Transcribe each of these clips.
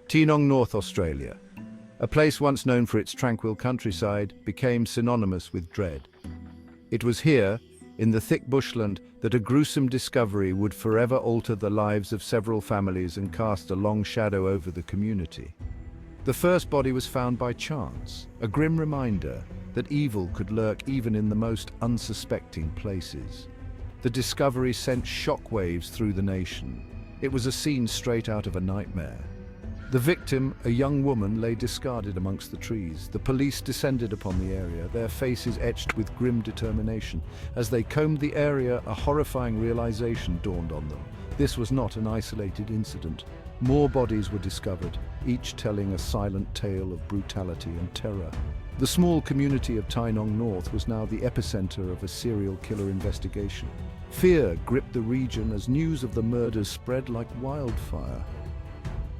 Tynong North, Australia. A place once known for its tranquil countryside became synonymous with dread. It was here, in the thick bushland, that a gruesome discovery would forever alter the lives of several families and cast a long shadow over the community. The first body was found by chance, a grim reminder that evil could lurk even in the most unsuspecting places. The discovery sent shockwaves through the nation. It was a scene straight out of a nightmare. The victim, a young woman, lay discarded amongst the trees. The police descended upon the area, their faces etched with grim determination. As they combed the area, a horrifying realization dawned on them. This was not an isolated incident. More bodies were discovered, each telling a silent tale of brutality and terror. The small community of Tynong North was now the epicenter of a serial killer investigation. Fear gripped the region as news of the murders spread like wildfire.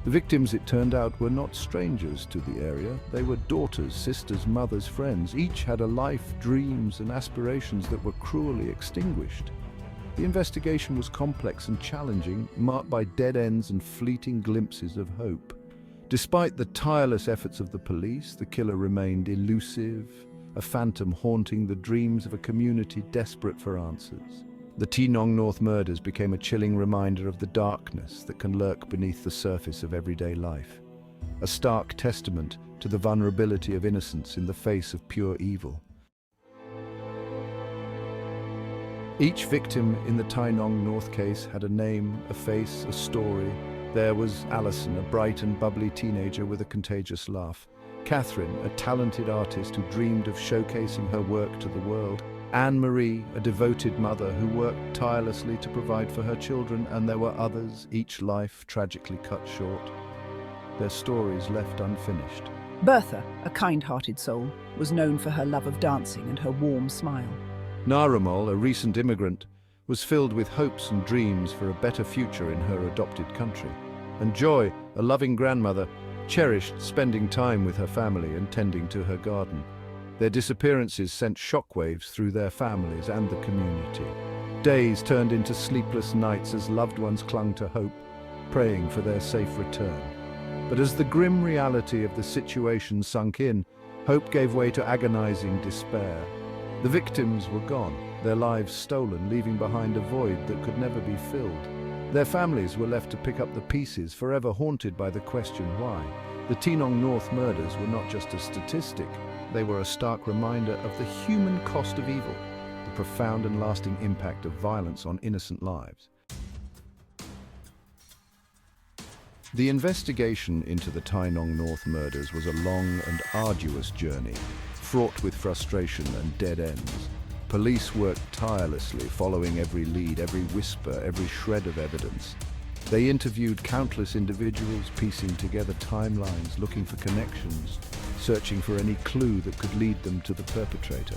The victims, it turned out, were not strangers to the area. They were daughters, sisters, mothers, friends. Each had a life, dreams, and aspirations that were cruelly extinguished. The investigation was complex and challenging, marked by dead ends and fleeting glimpses of hope. Despite the tireless efforts of the police, the killer remained elusive, a phantom haunting the dreams of a community desperate for answers. The Tynong North murders became a chilling reminder of the darkness that can lurk beneath the surface of everyday life, a stark testament to the vulnerability of innocence in the face of pure evil. Each victim in the Tynong North case had a name, a face, a story. There was Alison, a bright and bubbly teenager with a contagious laugh. Catherine, a talented artist who dreamed of showcasing her work to the world. Anne-Marie, a devoted mother who worked tirelessly to provide for her children, and there were others, each life tragically cut short, their stories left unfinished. Bertha, a kind-hearted soul, was known for her love of dancing and her warm smile. Narumol, a recent immigrant, was filled with hopes and dreams for a better future in her adopted country. And Joy, a loving grandmother, cherished spending time with her family and tending to her garden. Their disappearances sent shockwaves through their families and the community. Days turned into sleepless nights as loved ones clung to hope, praying for their safe return. But as the grim reality of the situation sunk in, hope gave way to agonizing despair. The victims were gone, their lives stolen, leaving behind a void that could never be filled. Their families were left to pick up the pieces, forever haunted by the question why. The Tynong North murders were not just a statistic, they were a stark reminder of the human cost of evil, the profound and lasting impact of violence on innocent lives. The investigation into the Tynong North murders was a long and arduous journey, fraught with frustration and dead ends. Police worked tirelessly, following every lead, every whisper, every shred of evidence. They interviewed countless individuals, piecing together timelines, looking for connections, searching for any clue that could lead them to the perpetrator.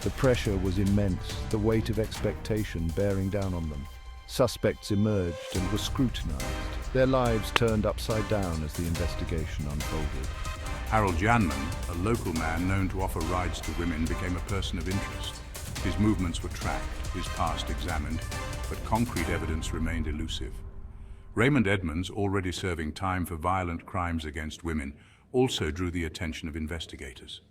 The pressure was immense, the weight of expectation bearing down on them. Suspects emerged and were scrutinized, their lives turned upside down as the investigation unfolded. Harold Janman, a local man known to offer rides to women, became a person of interest. His movements were tracked, his past examined, but concrete evidence remained elusive. Raymond Edmunds, already serving time for violent crimes against women, also drew the attention of investigators.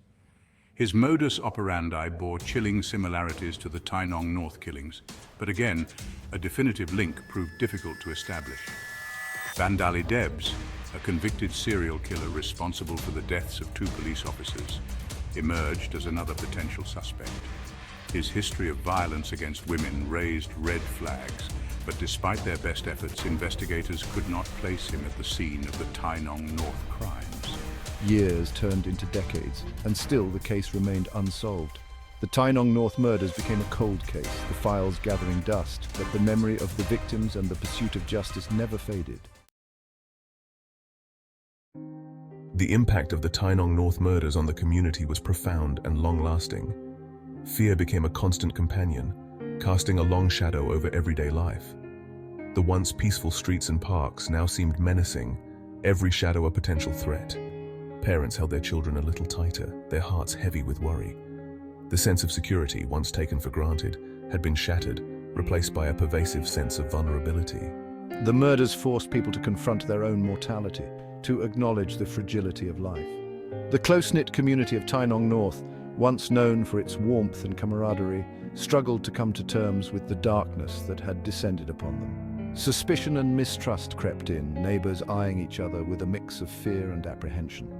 His modus operandi bore chilling similarities to the Tynong North killings, but again, a definitive link proved difficult to establish. Bandali Debs, a convicted serial killer responsible for the deaths of 2 police officers, emerged as another potential suspect. His history of violence against women raised red flags, but despite their best efforts, investigators could not place him at the scene of the Tynong North crimes. Years turned into decades, and still the case remained unsolved. The Tynong North murders became a cold case, the files gathering dust, but the memory of the victims and the pursuit of justice never faded. The impact of the Tynong North murders on the community was profound and long-lasting. Fear became a constant companion, casting a long shadow over everyday life. The once peaceful streets and parks now seemed menacing, every shadow a potential threat. Parents held their children a little tighter, their hearts heavy with worry. The sense of security, once taken for granted, had been shattered, replaced by a pervasive sense of vulnerability. The murders forced people to confront their own mortality. to acknowledge the fragility of life. The close-knit community of Tynong North, once known for its warmth and camaraderie, struggled to come to terms with the darkness that had descended upon them. Suspicion and mistrust crept in, neighbors eyeing each other with a mix of fear and apprehension.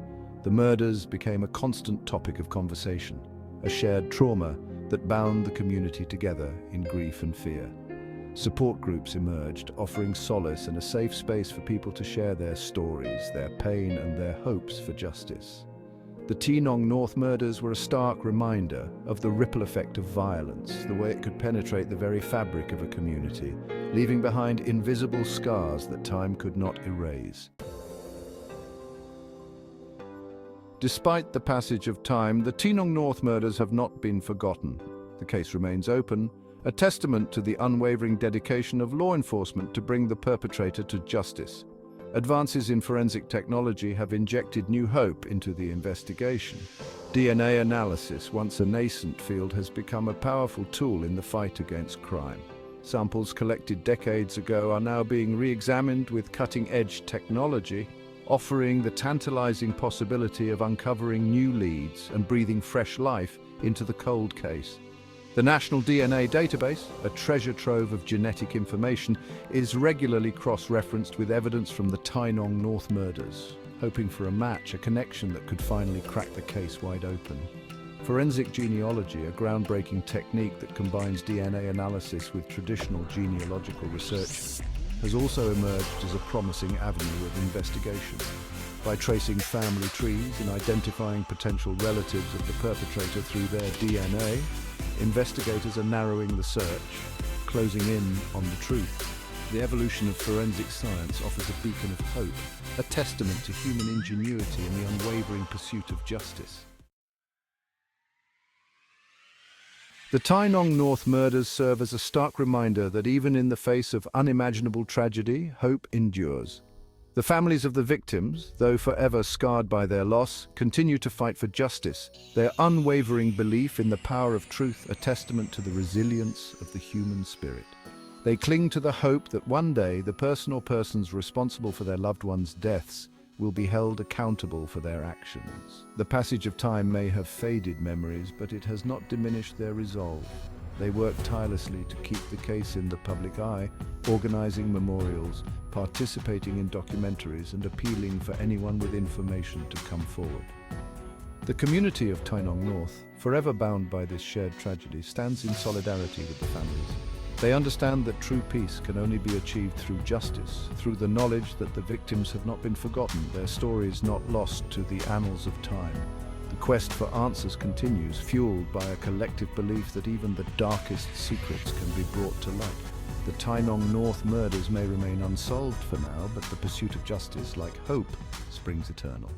The murders became a constant topic of conversation, a shared trauma that bound the community together in grief and fear. Support groups emerged, offering solace and a safe space for people to share their stories, their pain and their hopes for justice. The Tynong North murders were a stark reminder of the ripple effect of violence, the way it could penetrate the very fabric of a community, leaving behind invisible scars that time could not erase. Despite the passage of time, the Tynong North murders have not been forgotten. The case remains open, a testament to the unwavering dedication of law enforcement to bring the perpetrator to justice. Advances in forensic technology have injected new hope into the investigation. DNA analysis, once a nascent field, has become a powerful tool in the fight against crime. Samples collected decades ago are now being re-examined with cutting-edge technology, offering the tantalizing possibility of uncovering new leads and breathing fresh life into the cold case. The National DNA Database, a treasure trove of genetic information, is regularly cross-referenced with evidence from the Tynong North murders, hoping for a match, a connection that could finally crack the case wide open. Forensic genealogy, a groundbreaking technique that combines DNA analysis with traditional genealogical research, has also emerged as a promising avenue of investigation. By tracing family trees and identifying potential relatives of the perpetrator through their DNA, investigators are narrowing the search, closing in on the truth. The evolution of forensic science offers a beacon of hope, a testament to human ingenuity and the unwavering pursuit of justice. The Tynong North murders serve as a stark reminder that even in the face of unimaginable tragedy, hope endures. The families of the victims, though forever scarred by their loss, continue to fight for justice, their unwavering belief in the power of truth a testament to the resilience of the human spirit. They cling to the hope that one day the person or persons responsible for their loved ones' deaths will be held accountable for their actions. The passage of time may have faded memories, but it has not diminished their resolve. They work tirelessly to keep the case in the public eye, organizing memorials, participating in documentaries, and appealing for anyone with information to come forward. The community of Tynong North, forever bound by this shared tragedy, stands in solidarity with the families. They understand that true peace can only be achieved through justice, through the knowledge that the victims have not been forgotten, their stories not lost to the annals of time. The quest for answers continues, fueled by a collective belief that even the darkest secrets can be brought to light. The Tynong North murders may remain unsolved for now, but the pursuit of justice, like hope, springs eternal.